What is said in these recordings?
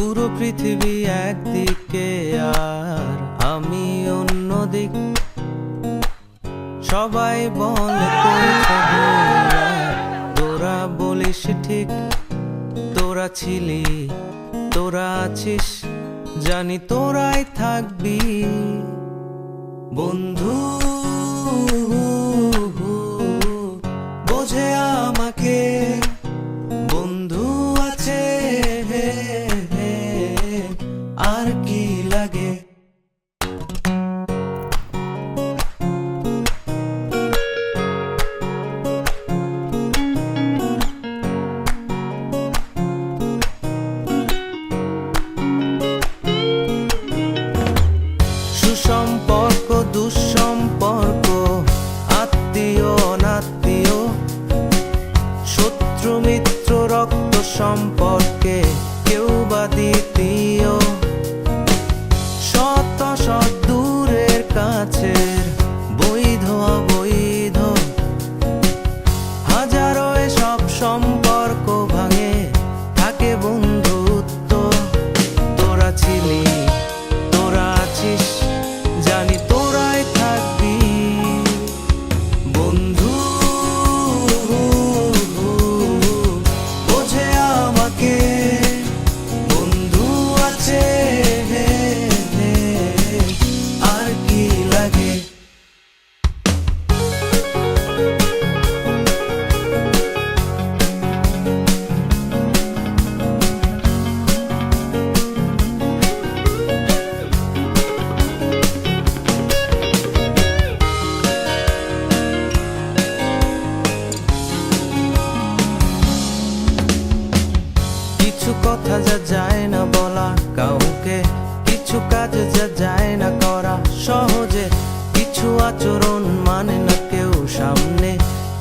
পুরো পৃথিবী একদিকে আর আমি অন্যদিক। সবাই বলে তোরা বলিস ঠিক, তোরা ছিলি, তোরা আছিস, জানি তোরাই থাকবি বন্ধু। বোঝে আমাকে বন্ধু আছে, আর কি লাগে। সুসম্পর্ক দুঃসম্পর্ক, আত্মীয় অনাত্মীয়, শত্রু মিত্র রক্ত সম্পর্কে কেউ বা দ্বিতীয়। শত শত দূরের কাছের, বৈধ অবৈধ, হাজারো এসব সম্পর্ক ভাঙে, থাকে বন্ধুত্ব। তোরা ছিলি, তোরা আছিস, জানি তোরাই থাকবি বন্ধু। বোঝে আমাকে বন্ধু আছে, আর কি লাগে। কিছু কথা যা যায় না বলা কাউকে, কিছু কাজ যা যায় না করা সহজে, কিছু আচরণ মানে না কেউ সামনে,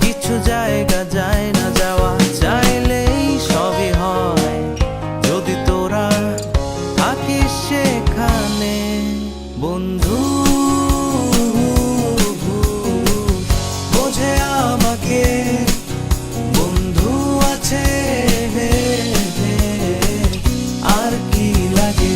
কিছু জায়গা যায় না যাওয়া, চাইলেই সবই হয় যদি তোরা থাকিস সেখানে বন্ধু। বোঝে আমাকে বন্ধু আছে, আর কি লাগে।